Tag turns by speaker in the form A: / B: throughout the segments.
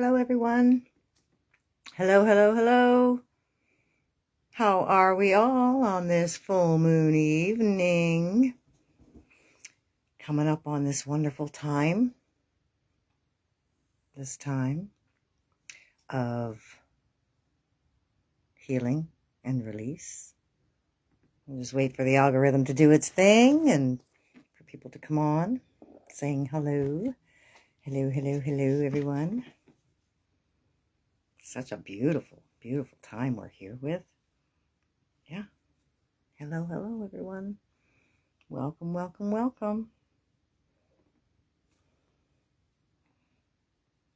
A: Hello, everyone. Hello, hello, hello. How are we all on this full moon evening? Coming up on this wonderful time, this time of healing and release. We'll just wait for the algorithm to do its thing and for people to come on saying hello. Hello, hello, hello, everyone. Such a beautiful, beautiful time we're here with. Yeah. Hello, hello, everyone. Welcome, welcome, welcome.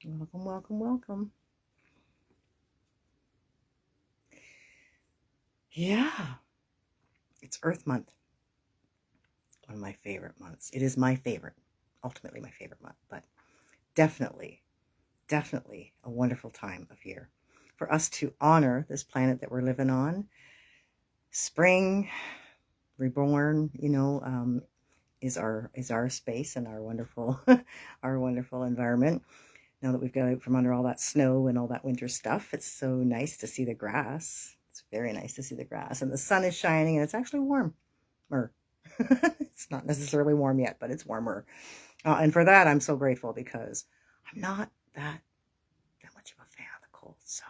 A: Welcome, welcome, welcome. Yeah, it's Earth Month. One of my favorite months. It is my favorite, ultimately my favorite month, but definitely a wonderful time of year for us to honor this planet that we're living on. Spring, reborn, is our space and our wonderful our wonderful environment. Now that we've got out from under all that snow and all that winter stuff, it's so nice to see the grass. It's very nice to see the grass, and the sun is shining, and it's actually warmer. It's not necessarily warm yet, but it's warmer. And for that, I'm so grateful because I'm not that much of a fan of the cold. So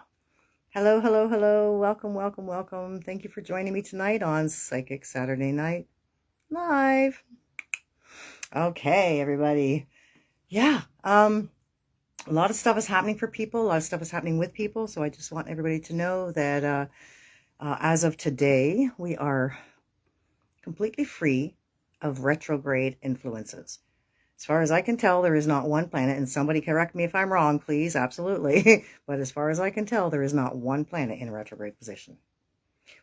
A: hello, hello, hello. Welcome, welcome, welcome. Thank you for joining me tonight on Psychic Saturday Night Live. Okay, everybody. Yeah. A lot of stuff is happening for people. A lot of stuff is happening with people. So I just want everybody to know that as of today, we are completely free of retrograde influences. As far as I can tell, there is not one planet, and somebody correct me if I'm wrong, please, absolutely. But as far as I can tell, there is not one planet in a retrograde position,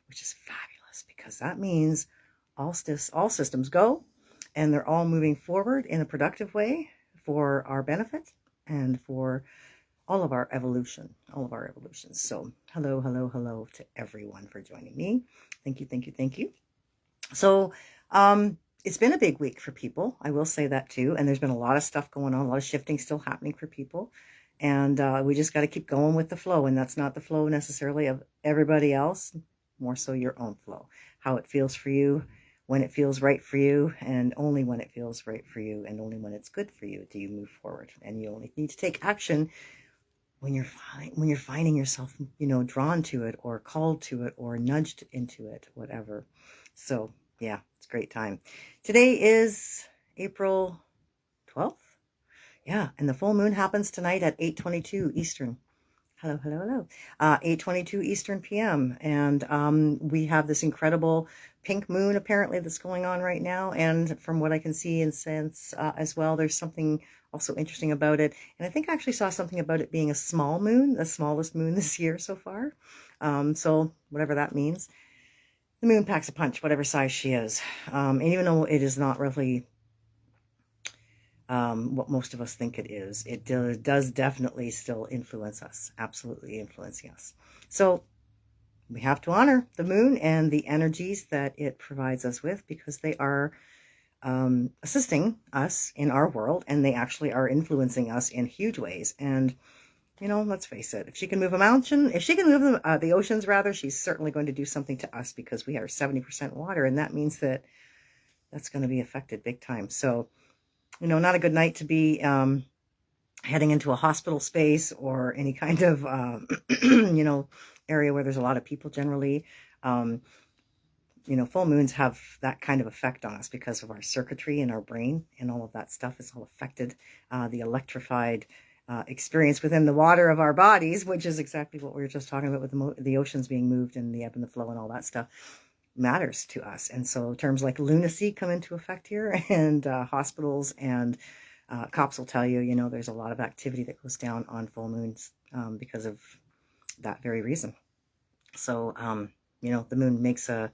A: which is fabulous because that means all systems go, and they're all moving forward in a productive way for our benefit and for all of our evolution, all of our evolutions. So hello, hello, hello to everyone for joining me. Thank you, thank you, thank you. So it's been a big week for people. I will say that too. And there's been a lot of stuff going on, a lot of shifting still happening for people. And we just got to keep going with the flow. And that's not the flow necessarily of everybody else, more so your own flow, how it feels for you, when it feels right for you, and only when it feels right for you, and only when it's good for you do you move forward. And you only need to take action when you're finding yourself, drawn to it or called to it or nudged into it, whatever. So yeah, it's a great time. Today is April 12th. Yeah, and the full moon happens tonight at 8:22 Eastern. Hello, hello, hello. 8:22 Eastern PM. And we have this incredible pink moon apparently that's going on right now. And from what I can see and sense as well, there's something also interesting about it. And I think I actually saw something about it being a small moon, the smallest moon this year so far. So whatever that means. The moon packs a punch, whatever size she is. And even though it is not really what most of us think it is, it does definitely still influence us, absolutely influencing us. So we have to honor the moon and the energies that it provides us with because they are assisting us in our world, and they actually are influencing us in huge ways. And let's face it, if she can move a mountain, if she can move the oceans rather, she's certainly going to do something to us because we are 70% water, and that means that that's going to be affected big time. So not a good night to be heading into a hospital space or any kind of area where there's a lot of people generally. Full moons have that kind of effect on us because of our circuitry in our brain, and all of that stuff is all affected. The electrified experience within the water of our bodies, which is exactly what we were just talking about with the oceans being moved and the ebb and the flow and all that stuff, matters to us. And so terms like lunacy come into effect here, and hospitals and cops will tell you, there's a lot of activity that goes down on full moons because of that very reason. So, the moon makes a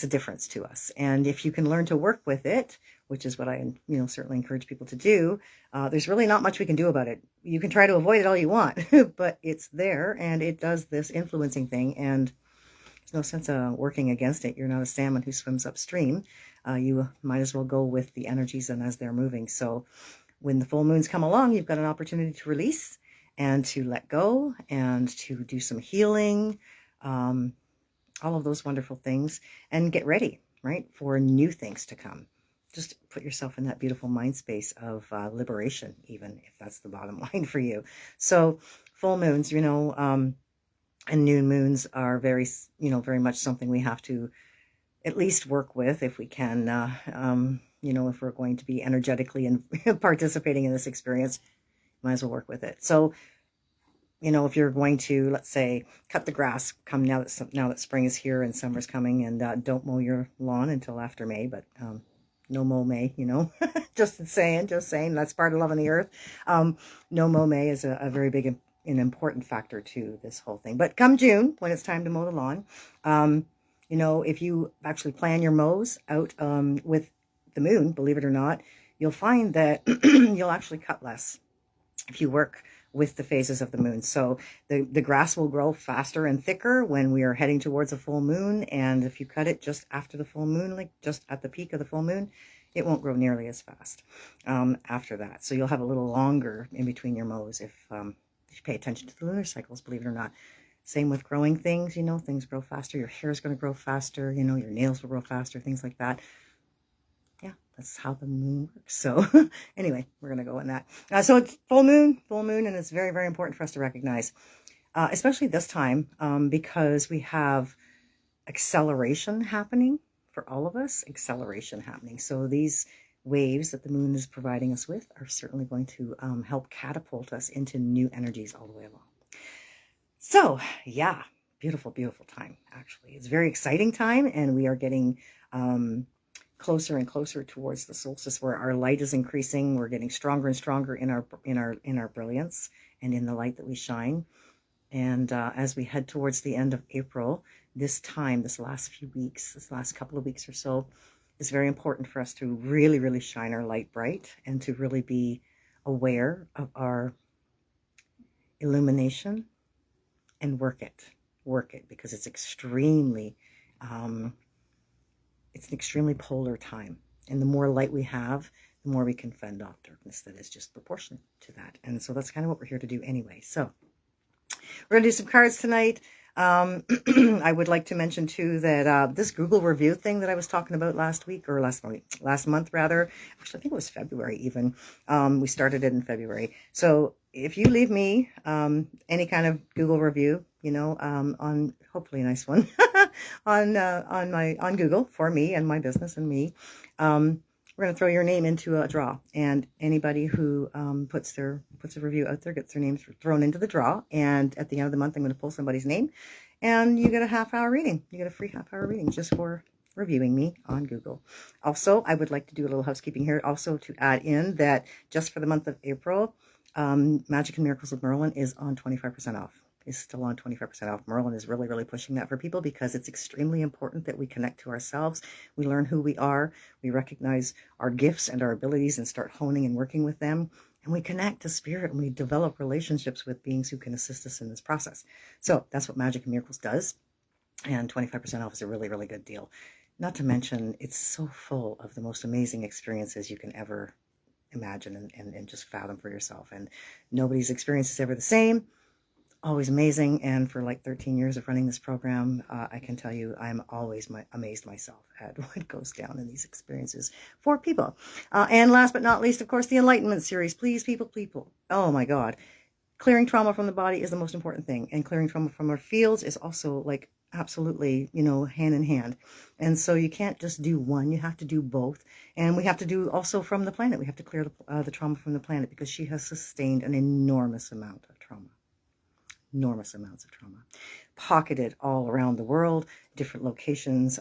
A: difference to us. And if you can learn to work with it, which is what I, certainly encourage people to do, there's really not much we can do about it. You can try to avoid it all you want, but it's there, and it does this influencing thing, and there's no sense of working against it. You're not a salmon who swims upstream. You might as well go with the energies and as they're moving. So when the full moons come along, you've got an opportunity to release and to let go and to do some healing, all of those wonderful things, and get ready, right, for new things to come. Just put yourself in that beautiful mind space of liberation, even if that's the bottom line for you. So full moons, and new moons are very, very much something we have to at least work with if we can, if we're going to be energetically and participating in this experience, might as well work with it. So, if you're going to, let's say, cut the grass, come now that spring is here and summer's coming, and don't mow your lawn until after May, but no mow May, just saying, that's part of loving the earth. No mow May is a very big and important factor to this whole thing. But come June, when it's time to mow the lawn, if you actually plan your mows out with the moon, believe it or not, you'll find that you'll actually cut less if you work with the phases of the moon. So the grass will grow faster and thicker when we are heading towards a full moon. And if you cut it just after the full moon, like just at the peak of the full moon, it won't grow nearly as fast after that. So you'll have a little longer in between your mows if you pay attention to the lunar cycles, believe it or not. Same with growing things, things grow faster. Your hair is going to grow faster, your nails will grow faster, things like that. Yeah, that's how the moon works. So anyway, we're going to go on that. So it's full moon, and it's very, very important for us to recognize, especially this time, because we have acceleration happening for all of us, So these waves that the moon is providing us with are certainly going to help catapult us into new energies all the way along. So yeah, beautiful, beautiful time, actually. It's a very exciting time, and we are getting closer and closer towards the solstice, where our light is increasing. We're getting stronger and stronger in our brilliance and in the light that we shine. And as we head towards the end of April, this last couple of weeks or so, is very important for us to really, really shine our light bright and to really be aware of our illumination and work it, because it's it's an extremely polar time. And the more light we have, the more we can fend off darkness that is just proportionate to that. And so that's kind of what we're here to do anyway. So we're going to do some cards tonight. I would like to mention too that this Google review thing that I was talking about last month rather. Actually, I think it was February even. We started it in February. So if you leave me any kind of Google review, on hopefully a nice one on Google for me and my business and me, we're going to throw your name into a draw, and anybody who puts a review out there gets their name thrown into the draw. And at the end of the month, I'm going to pull somebody's name, and you get a half-hour reading. You get a free half-hour reading just for reviewing me on Google. Also, I would like to do a little housekeeping here, also to add in that just for the month of April, Magic and Miracles with Merlin is on 25% off. Is still on 25% off. Merlin is really, really pushing that for people, because it's extremely important that we connect to ourselves. We learn who we are. We recognize our gifts and our abilities and start honing and working with them. And we connect to spirit, and we develop relationships with beings who can assist us in this process. So that's what Magic and Miracles does. And 25% off is a really, really good deal. Not to mention, it's so full of the most amazing experiences you can ever imagine and just fathom for yourself. And nobody's experience is ever the same. Always amazing. And for like 13 years of running this program, I can tell you I'm always amazed myself at what goes down in these experiences for people. And last but not least, of course, the Enlightenment series. Please, people. Oh my God. Clearing trauma from the body is the most important thing. And clearing trauma from our fields is also like absolutely, hand in hand. And so you can't just do one, you have to do both. And we have to do also from the planet. We have to clear the trauma from the planet, because she has sustained an enormous amount of trauma. Enormous amounts of trauma, pocketed all around the world, different locations,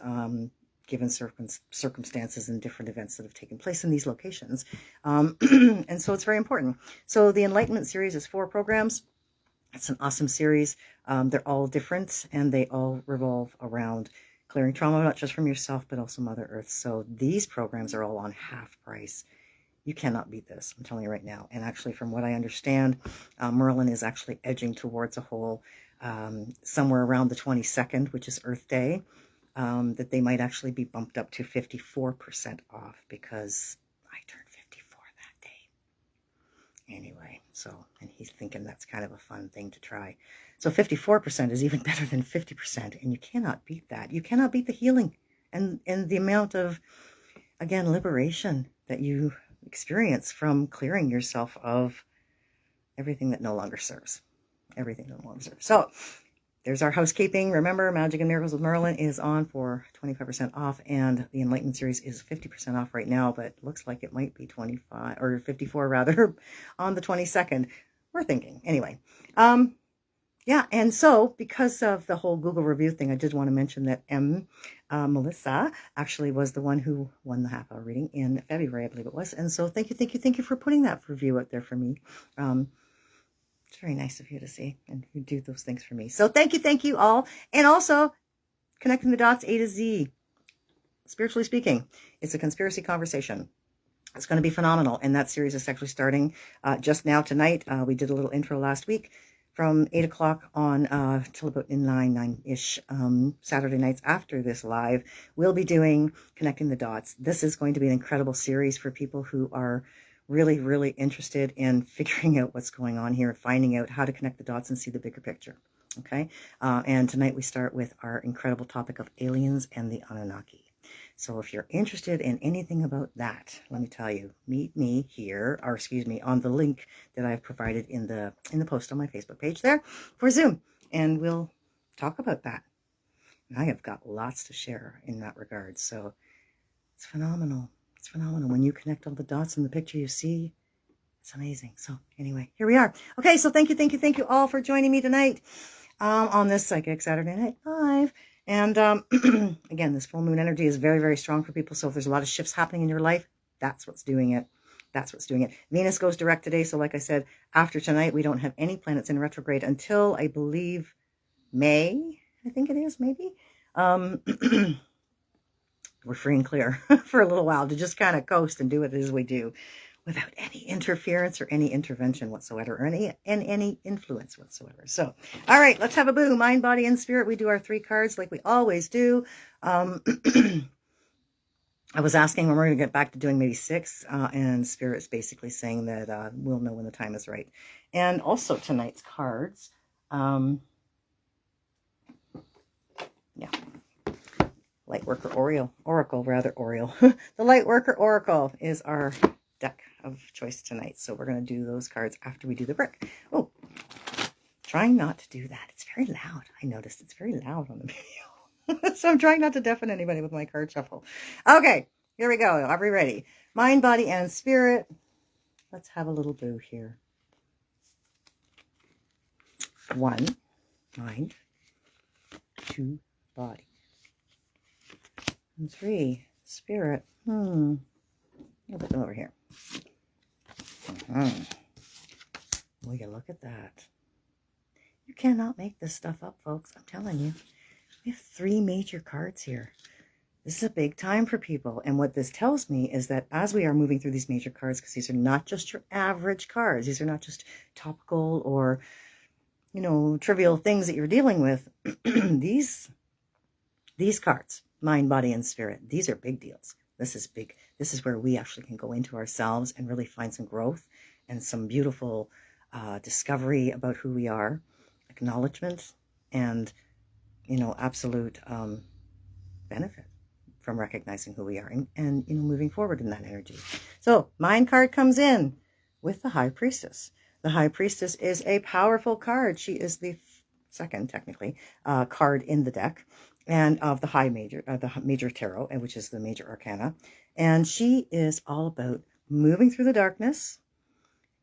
A: given circumstances and different events that have taken place in these locations. And so it's very important. So the Enlightenment series is 4 programs. It's an awesome series. They're all different, and they all revolve around clearing trauma, not just from yourself, but also Mother Earth. So these programs are all on half price. You cannot beat this, I'm telling you right now. And actually, from what I understand, Merlin is actually edging towards a whole somewhere around the 22nd, which is Earth Day, that they might actually be bumped up to 54% off, because I turned 54 that day. Anyway, so, and he's thinking that's kind of a fun thing to try. So 54% is even better than 50%, and you cannot beat that. You cannot beat the healing and the amount of, again, liberation that you experience from clearing yourself of everything that no longer serves. Everything no longer serves. So there's our housekeeping. Remember, Magic and Miracles with Merlin is on for 25% off, and the Enlightenment series is 50% off right now, but looks like it might be 25 or 54 rather on the 22nd. We're thinking anyway. Yeah, and so because of the whole Google review thing, I did want to mention that Melissa actually was the one who won the half-hour reading in February, I believe it was. And so thank you for putting that review out there for me. It's very nice of you to see, and you do those things for me. So thank you all. And also, Connecting the Dots A to Z, spiritually speaking, it's a conspiracy conversation. It's going to be phenomenal, and that series is actually starting just now tonight. We did a little intro last week from 8 o'clock on till about 9-ish Saturday nights after this live. We'll be doing Connecting the Dots. This is going to be an incredible series for people who are really, really interested in figuring out what's going on here, finding out how to connect the dots and see the bigger picture. Okay. And tonight we start with our incredible topic of aliens and the Anunnaki. So if you're interested in anything about that, let me tell you, meet me here, or excuse me, on the link that I've provided in the post on my Facebook page there for Zoom, and we'll talk about that. And I have got lots to share in that regard. So it's phenomenal. It's phenomenal. When you connect all the dots in the picture you see, it's amazing. So anyway, here we are. Okay, so thank you all for joining me tonight on this Psychic Saturday Night Live. And again, this full moon energy is very, very strong for people. So if there's a lot of shifts happening in your life, that's what's doing it. That's what's doing it. Venus goes direct today. So like I said, after tonight, we don't have any planets in retrograde until, I believe, May. I think it is, maybe. We're free and clear for a little while to just kind of coast and do it as we do without any interference or any intervention whatsoever or any influence whatsoever. So, all right, let's have a boo. Mind, body, and spirit. We do our 3 cards like we always do. I was asking when we're going to get back to doing maybe 6, and spirit's basically saying that we'll know when the time is right. And also tonight's cards. Yeah. Lightworker Oracle. The Lightworker Oracle is our deck of choice tonight. So we're going to do those cards after we do the brick. Oh, trying not to do that. It's very loud. I noticed it's very loud on the video. So I'm trying not to deafen anybody with my card shuffle. Okay, here we go. Are we ready? Mind, body, and spirit. Let's have a little boo here. 1, mind. 2, body. And 3, spirit. We'll put them over here. Will you look at that? You cannot make this stuff up, folks. I'm telling you. We have 3 major cards here. This is a big time for people. And what this tells me is that as we are moving through these major cards, because these are not just your average cards, these are not just topical or, trivial things that you're dealing with. These cards, mind, body, and spirit, these are big deals. This is big. This is where we actually can go into ourselves and really find some growth and some beautiful discovery about who we are, acknowledgement, and, absolute benefit from recognizing who we are and moving forward in that energy. So mind card comes in with the High Priestess. The High Priestess is a powerful card. She is the second, technically, card in the deck, and of the Major Tarot, which is the Major Arcana. And she is all about moving through the darkness,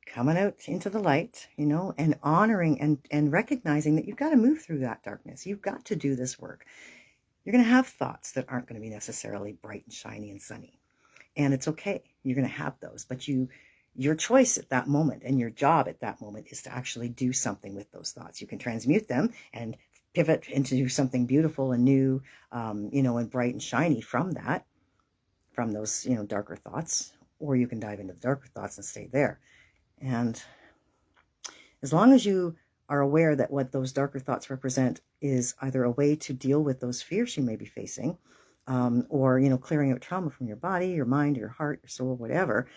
A: coming out into the light, and honoring and recognizing that you've got to move through that darkness. You've got to do this work. You're going to have thoughts that aren't going to be necessarily bright and shiny and sunny. And it's okay. You're going to have those. But your choice at that moment and your job at that moment is to actually do something with those thoughts. You can transmute them and pivot into something beautiful and new, and bright and shiny from those, darker thoughts. Or you can dive into the darker thoughts and stay there. And as long as you are aware that what those darker thoughts represent is either a way to deal with those fears you may be facing, or, clearing out trauma from your body, your mind, your heart, your soul, whatever,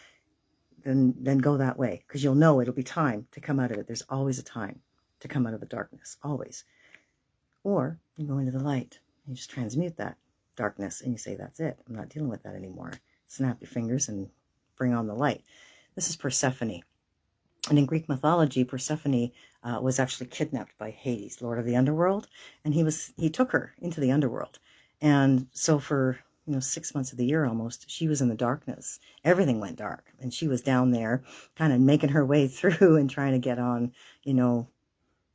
A: then go that way, because you'll know it'll be time to come out of it. There's always a time to come out of the darkness, always. Or you go into the light and you just transmute that darkness and you say, that's it. I'm not dealing with that anymore. Snap your fingers and bring on the light. This is Persephone. And in Greek mythology, Persephone was actually kidnapped by Hades, lord of the underworld, and he took her into the underworld. And so for 6 months of the year almost, she was in the darkness. Everything went dark, and she was down there kind of making her way through and trying to get on,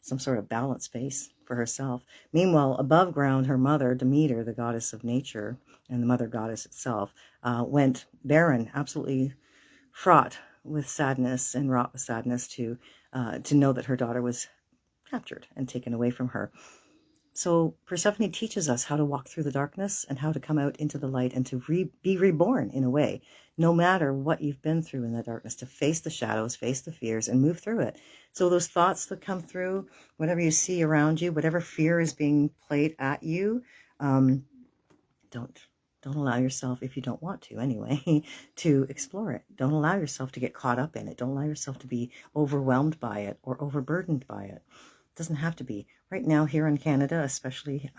A: some sort of balance space for herself. Meanwhile, above ground, her mother, Demeter, the goddess of nature, and the mother goddess itself, went barren, absolutely fraught with sadness and wrought with sadness to know that her daughter was captured and taken away from her. So Persephone teaches us how to walk through the darkness and how to come out into the light and to be reborn in a way, no matter what you've been through in the darkness, to face the shadows, face the fears, and move through it. So those thoughts that come through, whatever you see around you, whatever fear is being played at you, don't allow yourself, if you don't want to anyway, to explore it. Don't allow yourself to get caught up in it. Don't allow yourself to be overwhelmed by it or overburdened by it. It doesn't have to be. Right now here in Canada, especially,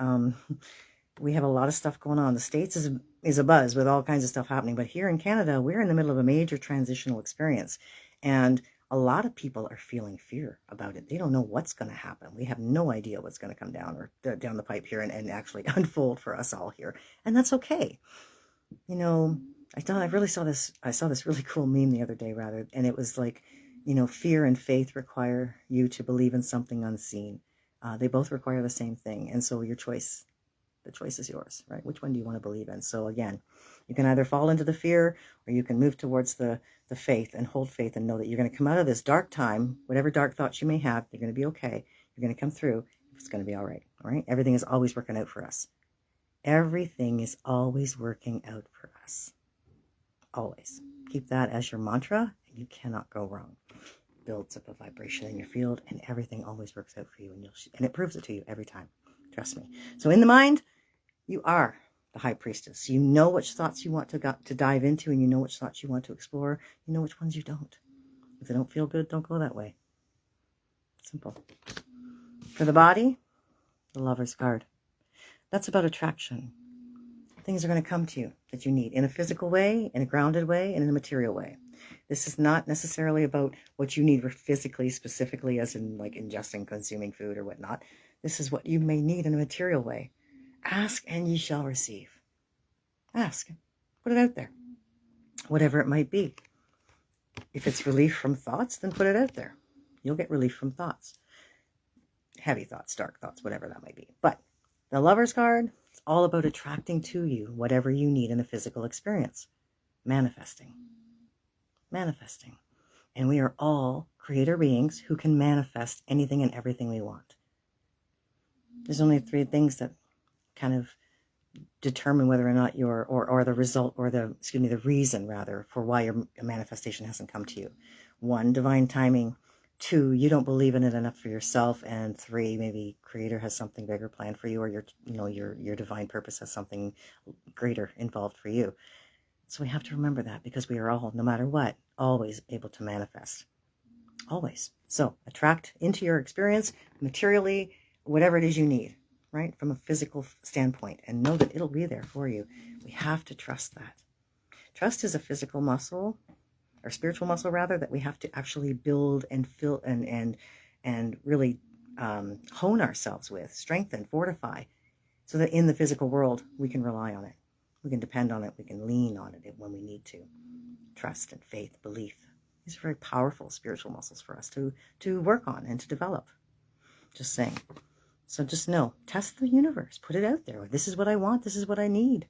A: we have a lot of stuff going on. The States is a buzz with all kinds of stuff happening. But here in Canada, we're in the middle of a major transitional experience. And a lot of people are feeling fear about it. They don't know what's going to happen. We have no idea what's going to come down or down the pipe here and actually unfold for us all here. And that's okay. I really saw this. I saw this really cool meme the other day, rather, and it was like, fear and faith require you to believe in something unseen. They both require the same thing. And so the choice is yours, right? Which one do you want to believe in? So again, you can either fall into the fear or you can move towards the faith and hold faith and know that you're going to come out of this dark time, whatever dark thoughts you may have, they're going to be okay. You're going to come through. It's going to be all right. All right. Everything is always working out for us. Everything is always working out for us. Always. Keep that as your mantra and you cannot go wrong. Builds up a vibration in your field and everything always works out for you, and it proves it to you every time. Trust me. So in the mind, you are the high priestess. You know which thoughts you want to dive into, and you know which thoughts you want to explore. You know which ones you don't. If they don't feel good, don't go that way. Simple. For the body, the Lover's card. That's about attraction. Things are going to come to you that you need in a physical way, in a grounded way, and in a material way. This is not necessarily about what you need physically, specifically, as in like ingesting, consuming food or whatnot. This is what you may need in a material way. Ask and ye shall receive. Ask. Put it out there. Whatever it might be. If it's relief from thoughts, then put it out there. You'll get relief from thoughts. Heavy thoughts, dark thoughts, whatever that might be. But the Lover's card, it's all about attracting to you whatever you need in a physical experience. Manifesting. Manifesting. And we are all creator beings who can manifest anything and everything we want. There's only 3 things that kind of determine whether or not or the result, or the reason rather, for why your manifestation hasn't come to you. 1, divine timing. 2, you don't believe in it enough for yourself. And 3, maybe creator has something bigger planned for you, or your divine purpose has something greater involved for you. So we have to remember that, because we are all, no matter what, always able to manifest. Always. So attract into your experience materially whatever it is you need, right? From a physical standpoint, and know that it'll be there for you. We have to trust that. Trust is a physical muscle, or spiritual muscle rather, that we have to actually build and fill and really hone ourselves with, strengthen, fortify, so that in the physical world we can rely on it. We can depend on it. We can lean on it when we need to. Trust and faith, belief. These are very powerful spiritual muscles for us to work on and to develop. Just saying. So just know, test the universe. Put it out there. This is what I want. This is what I need.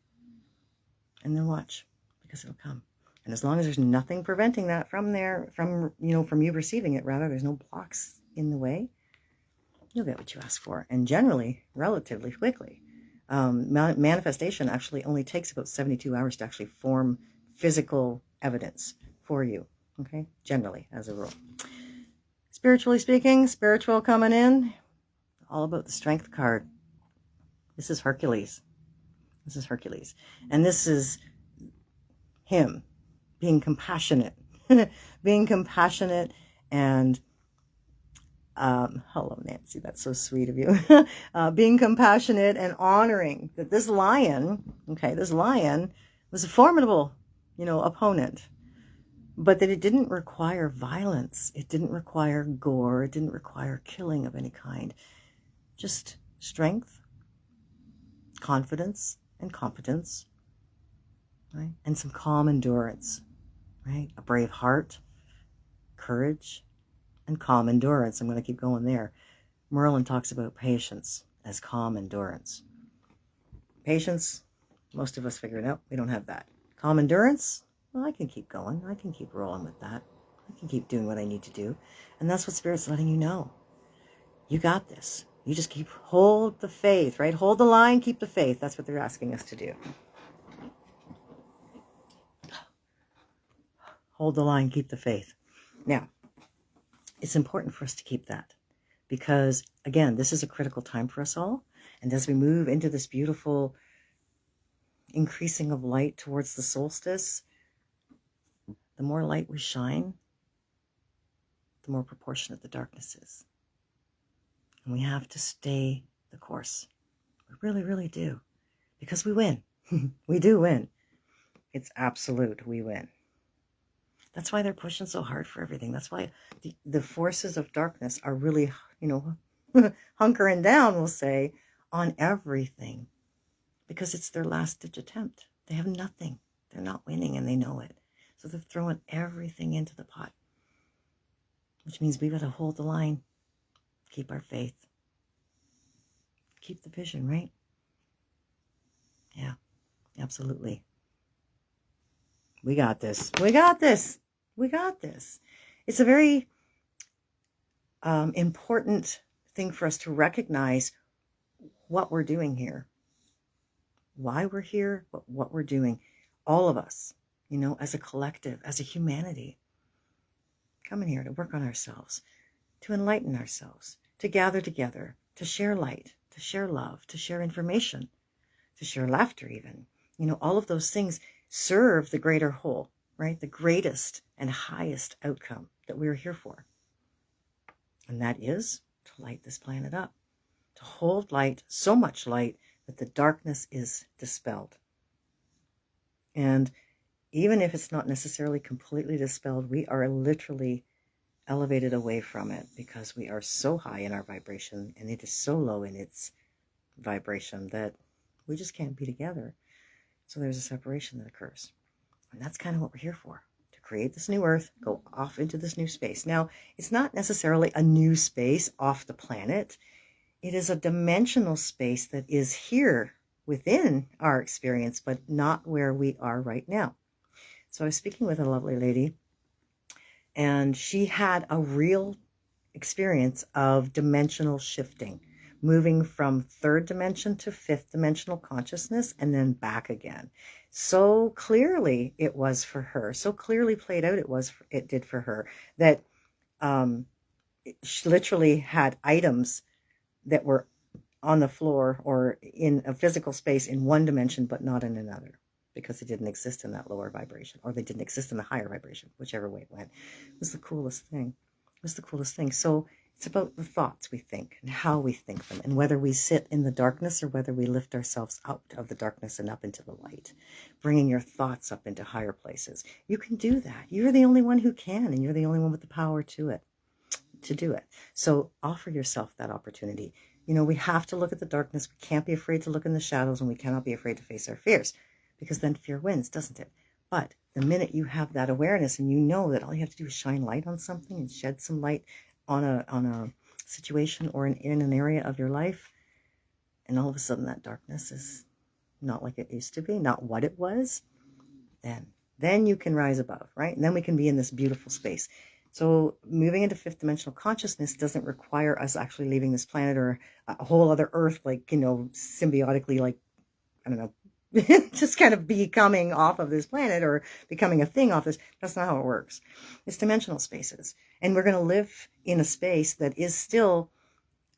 A: And then watch, because it'll come. And as long as there's nothing preventing that from you receiving it, rather, there's no blocks in the way, you'll get what you ask for. And generally, relatively quickly. Manifestation actually only takes about 72 hours to actually form physical evidence for you. Okay? Generally, as a rule. Spiritually speaking, spiritual coming in, all about the Strength card. This is Hercules. This is Hercules. And this is him being compassionate being compassionate and hello, Nancy. That's so sweet of you. Being compassionate and honoring that this lion, this lion was a formidable, opponent, but that it didn't require violence. It didn't require gore. It didn't require killing of any kind. Just strength, confidence, and competence, right? And some calm endurance, right? A brave heart, courage, and calm endurance. I'm going to keep going there. Merlin talks about patience as calm endurance. Patience, most of us figure it out. We don't have that. Calm endurance, well, I can keep going. I can keep rolling with that. I can keep doing what I need to do. And that's what Spirit's letting you know. You got this. You just hold the faith, right? Hold the line, keep the faith. That's what they're asking us to do. Hold the line, keep the faith. Now, it's important for us to keep that because, again, this is a critical time for us all. And as we move into this beautiful increasing of light towards the solstice, the more light we shine, the more proportionate the darkness is. And we have to stay the course. We really, really do. Because we win. We do win. It's absolute. We win. That's why they're pushing so hard for everything. That's why the forces of darkness are really, hunkering down, we'll say, on everything. Because it's their last-ditch attempt. They have nothing. They're not winning, and they know it. So they're throwing everything into the pot. Which means we've got to hold the line. Keep our faith. Keep the vision, right? Yeah, absolutely. We got this. We got this. We got this. It's a very important thing for us to recognize what we're doing here. Why we're here, what we're doing. All of us, as a collective, as a humanity. Coming here to work on ourselves, to enlighten ourselves, to gather together, to share light, to share love, to share information, to share laughter even. All of those things serve the greater whole, right? The greatest and highest outcome that we're here for. And that is to light this planet up, to hold light, so much light, that the darkness is dispelled. And even if it's not necessarily completely dispelled, we are literally elevated away from it because we are so high in our vibration and it is so low in its vibration that we just can't be together. So there's a separation that occurs. And that's kind of what we're here for, to create this new earth, go off into this new space. Now, it's not necessarily a new space off the planet. It is a dimensional space that is here within our experience, but not where we are right now. So I was speaking with a lovely lady, and she had a real experience of dimensional shifting, moving from third dimension to fifth dimensional consciousness and then back again. So clearly it was for her, so clearly played out it did for her, that she literally had items that were on the floor or in a physical space in one dimension, but not in another, because they didn't exist in that lower vibration, or they didn't exist in the higher vibration, whichever way it went. It was the coolest thing. It was the coolest thing. So it's about the thoughts we think and how we think them, and whether we sit in the darkness or whether we lift ourselves out of the darkness and up into the light, bringing your thoughts up into higher places. You can do that. You're the only one who can, and you're the only one with the power to do it. So offer yourself that opportunity. We have to look at the darkness. We can't be afraid to look in the shadows, and we cannot be afraid to face our fears, because then fear wins, doesn't it? But the minute you have that awareness and you know that all you have to do is shine light on something and shed some light on a situation or in an area of your life, and all of a sudden that darkness is not like it used to be, not what it was, then you can rise above, right? And then we can be in this beautiful space. So moving into fifth dimensional consciousness doesn't require us actually leaving this planet or a whole other earth, like, symbiotically, like, I don't know, just kind of becoming off of this planet or becoming a thing off this. That's not how it works. It's dimensional spaces. And we're going to live in a space that is still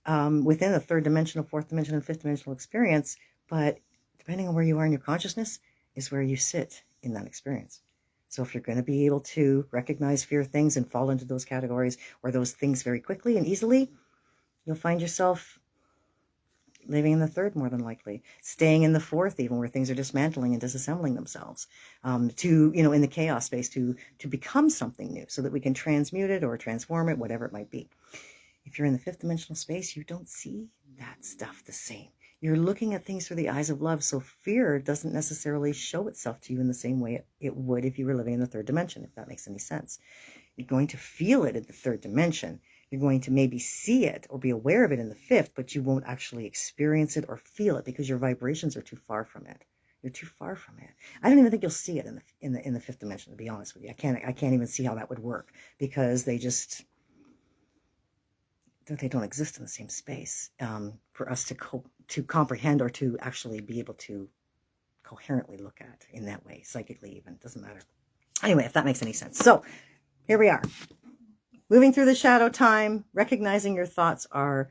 A: within the third dimensional, fourth dimensional, and fifth dimensional experience. But depending on where you are in your consciousness is where you sit in that experience. So if you're going to be able to recognize fear things and fall into those categories or those things very quickly and easily, you'll find yourself living in the third more than likely, staying in the fourth even, where things are dismantling and disassembling themselves, to, in the chaos space, to become something new so that we can transmute it or transform it, whatever it might be. If you're in the fifth dimensional space, you don't see that stuff the same. You're looking at things through the eyes of love, so fear doesn't necessarily show itself to you in the same way it would if you were living in the third dimension, if that makes any sense. You're going to feel it in the third dimension. You're going to maybe see it or be aware of it in the fifth, but you won't actually experience it or feel it because your vibrations are too far from it. You're too far from it. I don't even think you'll see it in the fifth dimension, to be honest with you. I can't even see how that would work because they don't exist in the same space for us to comprehend or to actually be able to coherently look at in that way, psychically even. Doesn't matter. Anyway, if that makes any sense. So here we are. Moving through the shadow time, recognizing your thoughts are,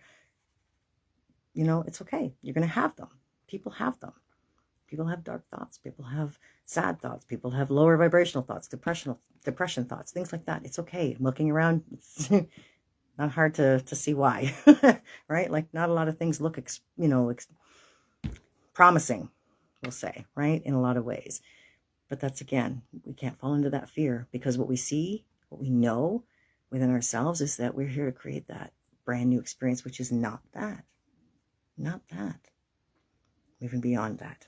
A: it's okay. You're going to have them. People have them. People have dark thoughts. People have sad thoughts. People have lower vibrational thoughts, depression thoughts, things like that. It's okay. Looking around, it's not hard to see why, right? Like not a lot of things look, promising, we'll say, right? In a lot of ways. But that's, again, we can't fall into that fear because what we see, what we know within ourselves is that we're here to create that brand new experience, which is not that. Moving beyond that.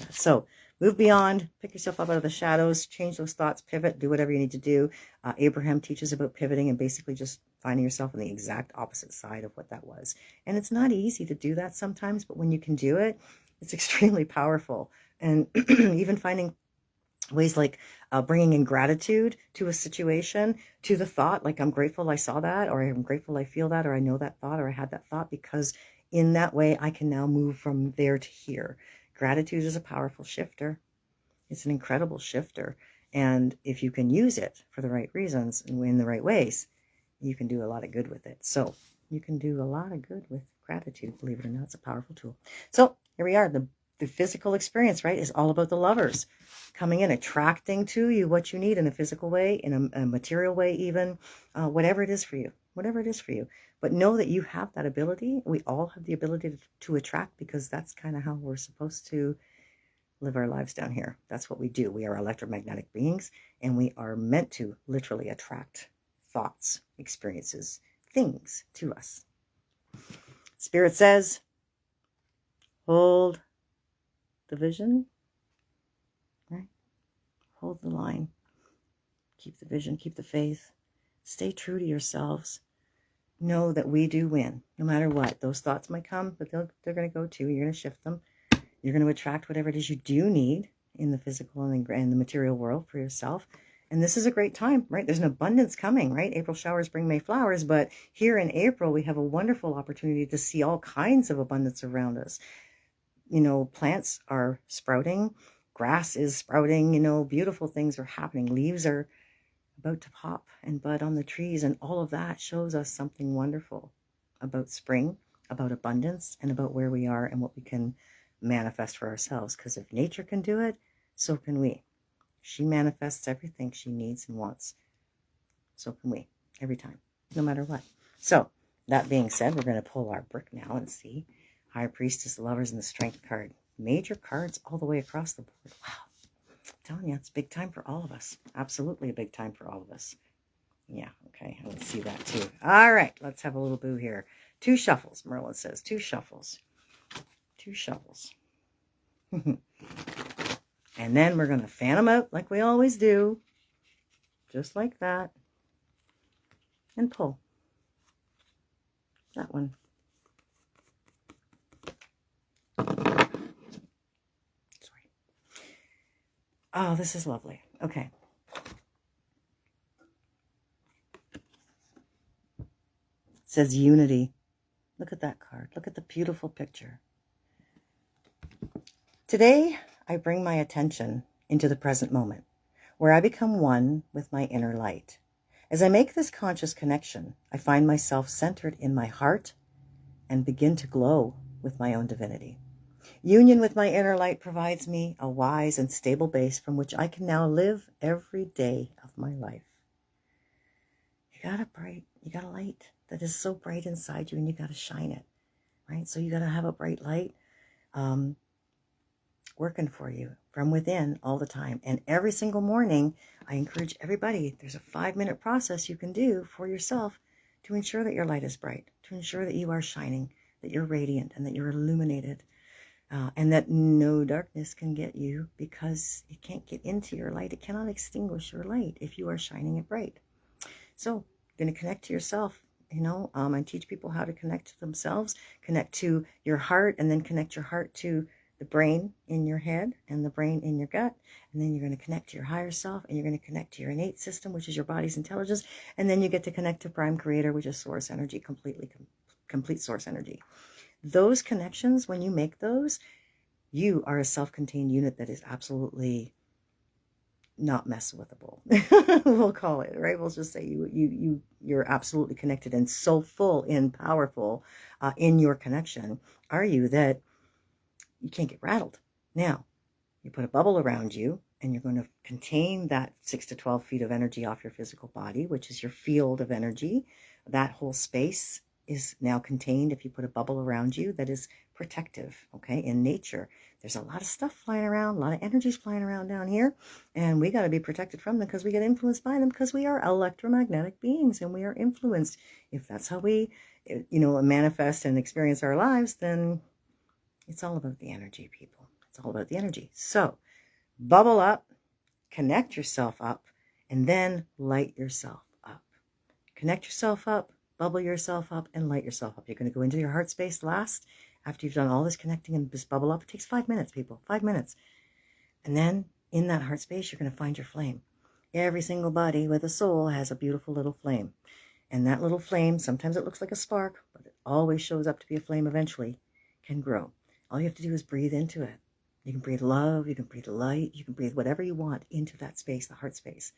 A: So move beyond, pick yourself up out of the shadows, change those thoughts, pivot, do whatever you need to do. Abraham teaches about pivoting and basically just finding yourself on the exact opposite side of what that was. And it's not easy to do that sometimes, but when you can do it, it's extremely powerful. And even finding ways like bringing in gratitude to a situation, to the thought, like I'm grateful I saw that, or I'm grateful I feel that, or I know that thought, or I had that thought, because in that way I can now move from there to here. Gratitude is a powerful shifter. It's an incredible shifter. And if you can use it for the right reasons and in the right ways, you can do a lot of good with it. So you can do a lot of good with gratitude, believe it or not. It's a powerful tool. So here we are. The physical experience, right, is all about the lovers coming in, attracting to you what you need in a physical way, in a material way even, whatever it is for you. But know that you have that ability. We all have the ability to attract, because that's kind of how we're supposed to live our lives down here. That's what we do. We are electromagnetic beings, and we are meant to literally attract thoughts, experiences, things to us. Spirit says, hold the vision, right? Hold the line. Keep the vision, keep the faith. Stay true to yourselves. Know that we do win, no matter what. Those thoughts might come, but they're going to go too. You're going to shift them. You're going to attract whatever it is you do need in the physical and the material world for yourself. And this is a great time, right? There's an abundance coming, right? April showers bring May flowers. But here in April, we have a wonderful opportunity to see all kinds of abundance around us. Plants are sprouting. Grass is sprouting. Beautiful things are happening. Leaves are about to pop and bud on the trees. And all of that shows us something wonderful about spring, about abundance, and about where we are and what we can manifest for ourselves. Because if nature can do it, so can we. She manifests everything she needs and wants. So can we, every time, no matter what. So that being said, we're going to pull our brick now and see. High Priestess, the Lovers, and the Strength card. Major cards all the way across the board. Wow. I'm telling you, it's a big time for all of us. Absolutely a big time for all of us. Yeah, okay. I would see that too. All right, let's have a little boo here. 2 shuffles, Merlin says. 2 shuffles. 2 shuffles. And then we're going to fan them out like we always do. Just like that. And pull. That one. Sorry. Oh, this is lovely. Okay. It says unity. Look at that card. Look at the beautiful picture. Today, I bring my attention into the present moment, where I become one with my inner light. As I make this conscious connection, I find myself centered in my heart and begin to glow with my own divinity. Union with my inner light provides me a wise and stable base from which I can now live every day of my life. You got a light that is so bright inside you, and you got to shine it, right? So you got to have a bright light working for you from within all the time. And every single morning, I encourage everybody, there's a 5-minute process you can do for yourself to ensure that your light is bright, to ensure that you are shining, that you're radiant, and that you're illuminated, and that no darkness can get you, because it can't get into your light. It cannot extinguish your light if you are shining it bright. So you're going to connect to yourself. I teach people how to connect to themselves, connect to your heart, and then connect your heart to the brain in your head and the brain in your gut. And then you're going to connect to your higher self, and you're going to connect to your innate system, which is your body's intelligence. And then you get to connect to Prime Creator, which is source energy, complete source energy. Those connections, when you make those, you are a self-contained unit that is absolutely not mess withable. We'll call it, right? We'll just say you're absolutely connected and so full and powerful in your connection, are you, that you can't get rattled. Now, you put a bubble around you, and you're going to contain that 6 to 12 feet of energy off your physical body, which is your field of energy. That whole space is now contained if you put a bubble around you that is protective, okay? In nature, there's a lot of stuff flying around, a lot of energies flying around down here, and we got to be protected from them because we get influenced by them, because we are electromagnetic beings, and we are influenced. If that's how we, manifest and experience our lives, then it's all about the energy, people. It's all about the energy. So bubble up, connect yourself up, and then light yourself up. Connect yourself up, bubble yourself up, and light yourself up. You're going to go into your heart space last. After you've done all this connecting and this bubble up, it takes 5 minutes, people, 5 minutes. And then in that heart space, you're going to find your flame. Every single body with a soul has a beautiful little flame. And that little flame, sometimes it looks like a spark, but it always shows up to be a flame eventually, can grow. All you have to do is breathe into it. You can breathe love, you can breathe light, you can breathe whatever you want into that space, the heart space.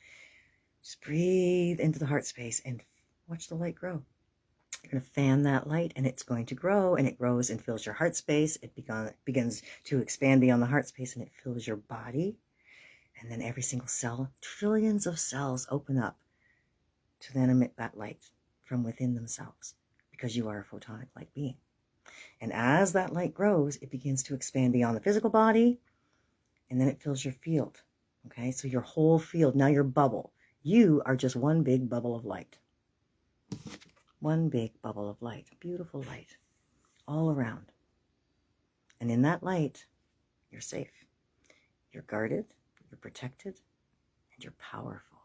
A: Just breathe into the heart space and watch the light grow. You're going to fan that light, and it's going to grow, and it grows and fills your heart space. It begins to expand beyond the heart space, and it fills your body. And then every single cell, trillions of cells open up to then emit that light from within themselves, because you are a photonic light being. And as that light grows, it begins to expand beyond the physical body, and then it fills your field. Okay, so your whole field, now your bubble. You are just one big bubble of light. One big bubble of light, beautiful light, all around. And in that light, you're safe. You're guarded, you're protected, and you're powerful.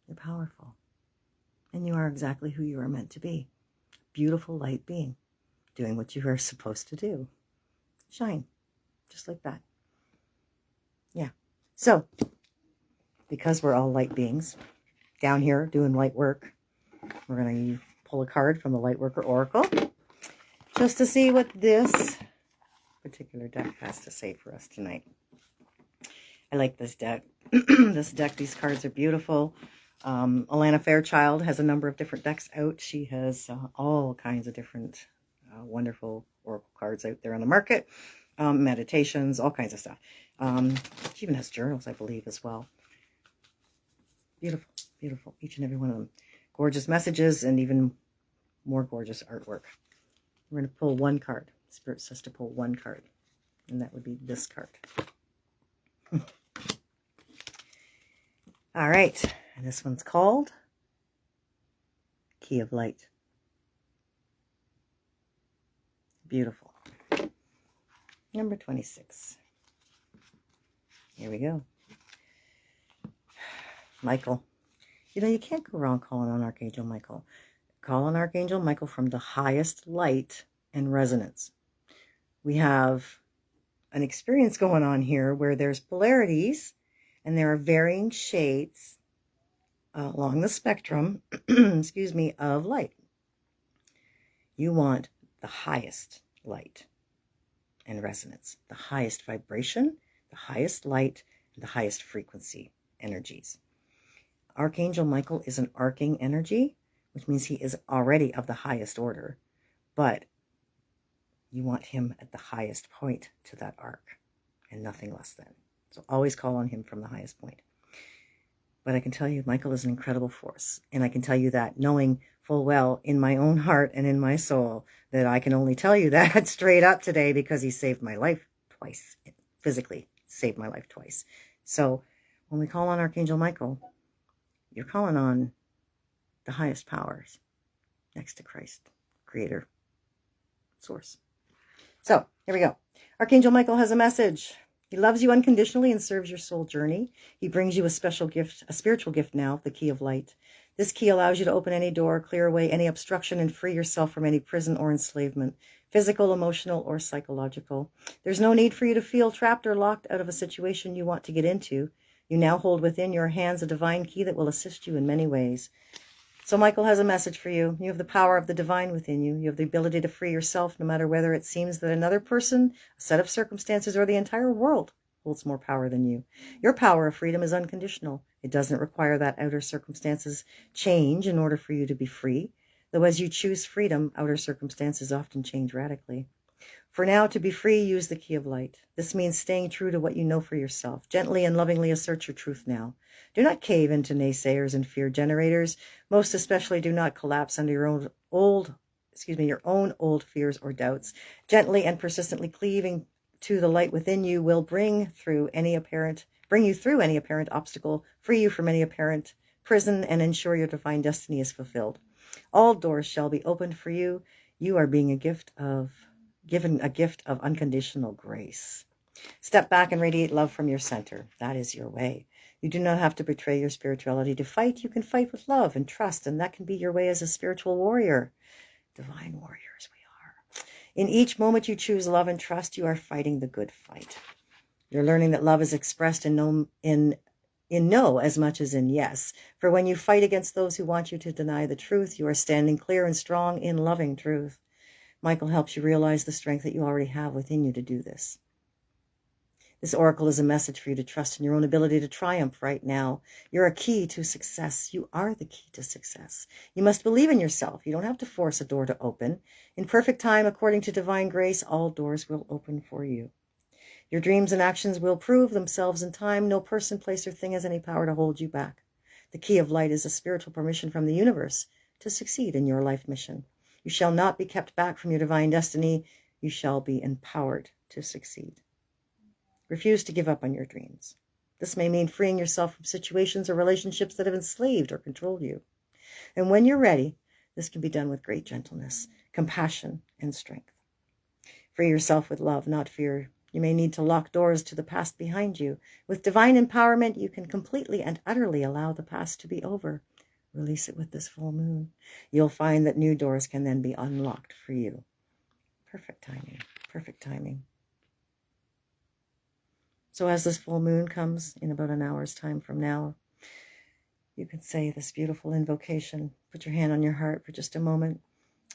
A: You're powerful. And you are exactly who you are meant to be. Beautiful light being, doing what you are supposed to do. Shine, just like that. Yeah. So, because we're all light beings, down here doing light work, we're going to pull a card from the Lightworker Oracle just to see what this particular deck has to say for us tonight. I like this deck. These cards are beautiful. Alana Fairchild has a number of different decks out. She has all kinds of different wonderful oracle cards out there on the market. Meditations, all kinds of stuff. She even has journals, I believe, as well. Beautiful, beautiful, each and every one of them. Gorgeous messages and even more gorgeous artwork. We're going to pull one card. Spirit says to pull one card, and that would be this card. All right, and this one's called Key of Light. Beautiful. Number 26. Here we go. Michael. You can't go wrong calling on Archangel Michael. Call on Archangel Michael from the highest light and resonance. We have an experience going on here where there's polarities and there are varying shades along the spectrum, excuse me, of light. You want the highest light and resonance, the highest vibration, the highest light, and the highest frequency energies. Archangel Michael is an arcing energy, which means he is already of the highest order, but You want him at the highest point to that arc and nothing less than. So always call on him from the highest point. But I can tell you, Michael is an incredible force. And I can tell you that knowing full well in my own heart and in my soul that I can only tell you that straight up today because he saved my life twice. Physically saved my life twice. So when we call on Archangel Michael, you're calling on the highest powers next to Christ, Creator, Source. So here we go. Archangel Michael has a message. He loves you unconditionally and serves your soul journey. He brings you a special gift, a spiritual gift now, the key of light. This key allows you to open any door, clear away any obstruction, and free yourself from any prison or enslavement, physical, emotional, or psychological. There's no need for you to feel trapped or locked out of a situation you want to get into. You now hold within your hands a divine key that will assist you in many ways. So Michael has a message for you. You have the power of the divine within you. You have the ability to free yourself, no matter whether it seems that another person, a set of circumstances, or the entire world holds more power than you. Your power of freedom is unconditional. It doesn't require that outer circumstances change in order for you to be free. Though as you choose freedom, outer circumstances often change radically. For now, to be free, use the key of light. This means staying true to what you know for yourself. Gently and lovingly assert your truth now. Do not cave into naysayers and fear generators. Most especially, do not collapse under your own old fears or doubts. Gently and persistently cleaving to the light within you will bring you through any apparent obstacle, free you from any apparent prison, and ensure your divine destiny is fulfilled. All doors shall be opened for you. You are being given a gift of unconditional grace. Step back and radiate love from your center. That is your way. You do not have to betray your spirituality to fight. You can fight with love and trust, and that can be your way as a spiritual warrior. Divine warriors we are. In each moment you choose love and trust, you are fighting the good fight. You're learning that love is expressed in no as much as in yes. For when you fight against those who want you to deny the truth, you are standing clear and strong in loving truth. Michael helps you realize the strength that you already have within you to do this. This oracle is a message for you to trust in your own ability to triumph right now. You're a key to success. You are the key to success. You must believe in yourself. You don't have to force a door to open. In perfect time, according to divine grace, all doors will open for you. Your dreams and actions will prove themselves in time. No person, place, or thing has any power to hold you back. The key of light is a spiritual permission from the universe to succeed in your life mission. You shall not be kept back from your divine destiny. You shall be empowered to succeed. Refuse to give up on your dreams. This may mean freeing yourself from situations or relationships that have enslaved or controlled you. And when you're ready, this can be done with great gentleness, compassion, and strength. Free yourself with love, not fear. You may need to lock doors to the past behind you. With divine empowerment, you can completely and utterly allow the past to be over. Release it with this full moon. You'll find that new doors can then be unlocked for you. Perfect timing. Perfect timing. So as this full moon comes in about an hour's time from now, you can say this beautiful invocation. Put your hand on your heart for just a moment.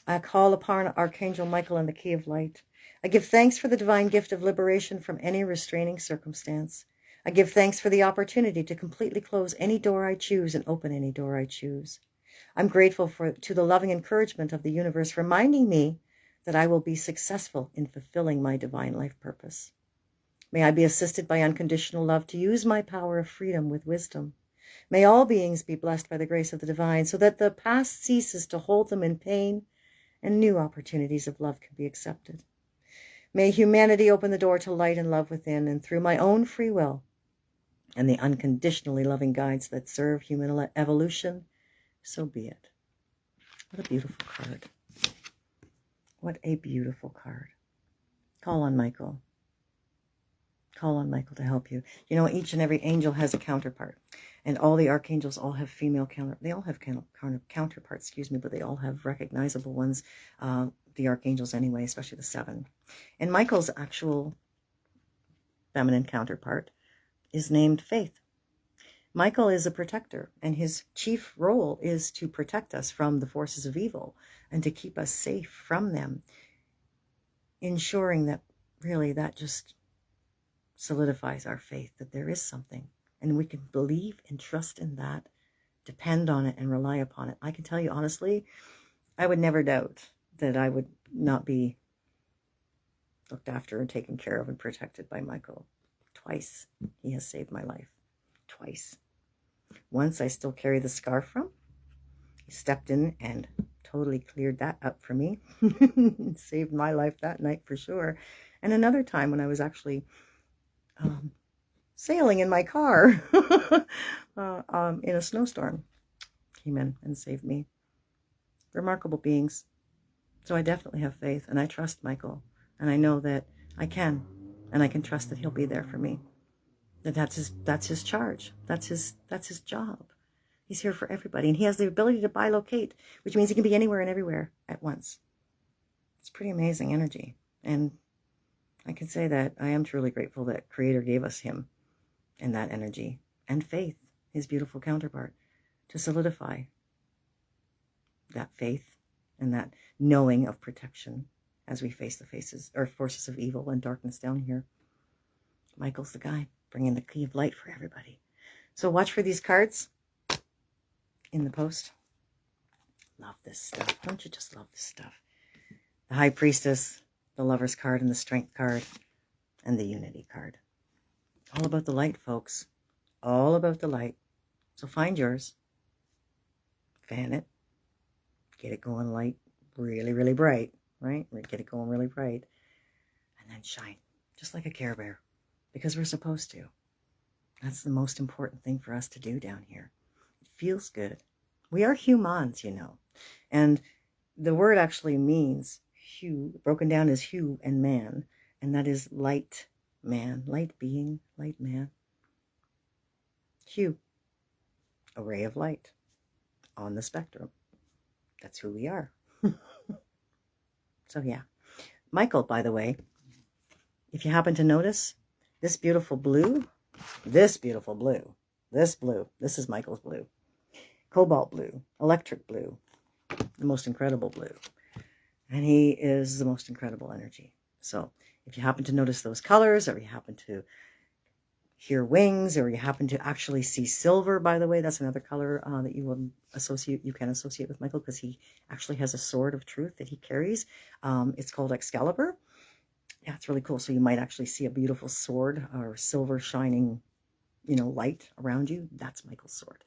A: I call upon Archangel Michael and the key of light. I give thanks for the divine gift of liberation from any restraining circumstance. I give thanks for the opportunity to completely close any door I choose and open any door I choose. I'm grateful to the loving encouragement of the universe, reminding me that I will be successful in fulfilling my divine life purpose. May I be assisted by unconditional love to use my power of freedom with wisdom. May all beings be blessed by the grace of the divine, so that the past ceases to hold them in pain and new opportunities of love can be accepted. May humanity open the door to light and love within, and through my own free will and the unconditionally loving guides that serve human evolution, so be it. What a beautiful card. What a beautiful card. Call on Michael. Call on Michael to help you. You know, each and every angel has a counterpart. And all the archangels all have female they all have counterparts, but they all have recognizable ones. The archangels anyway, especially the 7. And Michael's actual feminine counterpart is named Faith. Michael is a protector, and his chief role is to protect us from the forces of evil and to keep us safe from them, ensuring that really that just solidifies our faith that there is something, and we can believe and trust in that, depend on it, and rely upon it. I can tell you honestly, I would never doubt that I would not be looked after and taken care of and protected by Michael. Twice he has saved my life. Twice. Once I still carry the scar from. He stepped in and totally cleared that up for me. Saved my life that night for sure. And another time when I was actually sailing in my car in a snowstorm, came in and saved me. Remarkable beings. So I definitely have faith, and I trust Michael, and I know that I can, and I can trust that he'll be there for me. That's his charge. That's his job. He's here for everybody, and he has the ability to bilocate, which means he can be anywhere and everywhere at once. It's pretty amazing energy, and I can say that I am truly grateful that Creator gave us him and that energy and faith, his beautiful counterpart, to solidify that faith and that knowing of protection as we face the forces of evil and darkness down here. Michael's the guy bringing the key of light for everybody. So watch for these cards in the post. Love this stuff. Don't you just love this stuff? The High Priestess, the Lover's card, and the Strength card, and the Unity card. All about the light, folks. All about the light. So find yours. Fan it. Get it going light, really, really bright, right? Get it going really bright. And then shine, just like a Care Bear, because we're supposed to. That's the most important thing for us to do down here. It feels good. We are humans, you know. And the word actually means hue, broken down as hue and man, and that is light man, light being, light man. Hue, a ray of light on the spectrum. That's who we are. So yeah. Michael, by the way, if you happen to notice, this beautiful blue, this is Michael's blue. Cobalt blue, electric blue, the most incredible blue. And he is the most incredible energy. So if you happen to notice those colors, or you happen to hear wings, or you happen to actually see silver, by the way, that's another color that you can associate with Michael, because he actually has a sword of truth that he carries. It's called Excalibur. Yeah, it's really cool. So you might actually see a beautiful sword or silver shining, light around you. That's Michael's sword.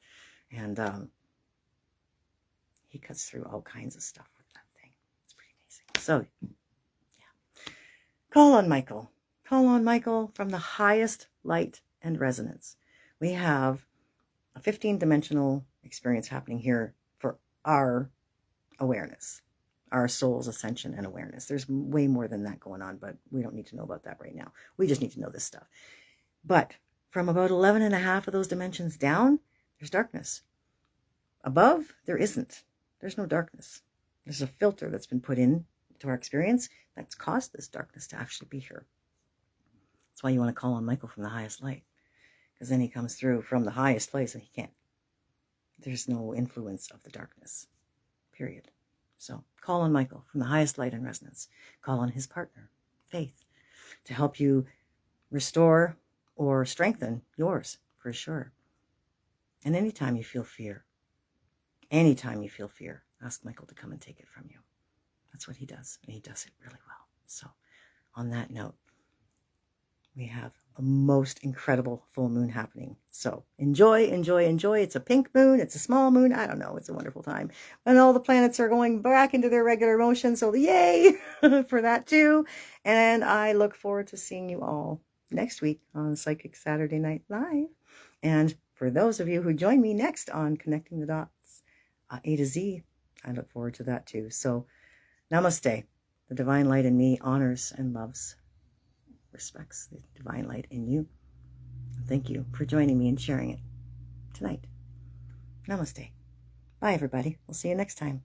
A: And he cuts through all kinds of stuff with that thing. It's pretty amazing. So, yeah. Call on Michael. Call on Michael from the highest light and resonance. We have a 15-dimensional experience happening here for our awareness, our soul's ascension and awareness. There's way more than that going on, but we don't need to know about that right now. We just need to know this stuff. But from about 11 and a half of those dimensions down, there's darkness. Above, there isn't. There's no darkness. There's a filter that's been put in to our experience that's caused this darkness to actually be here. That's why you want to call on Michael from the highest light, because then he comes through from the highest place and he can't. There's no influence of the darkness, period. So call on Michael from the highest light and resonance. Call on his partner, Faith, to help you restore or strengthen yours, for sure. And anytime you feel fear, ask Michael to come and take it from you. That's what he does, and he does it really well. So on that note, we have a most incredible full moon happening. So enjoy. It's a pink moon. It's a small moon. I don't know. It's a wonderful time. And all the planets are going back into their regular motion. So yay for that too. And I look forward to seeing you all next week on Psychic Saturday Night Live. And for those of you who join me next on Connecting the Dots A to Z, I look forward to that too. So namaste. The divine light in me honors and loves, respects the divine light in you. Thank you for joining me and sharing it tonight. Namaste. Bye, everybody. We'll see you next time.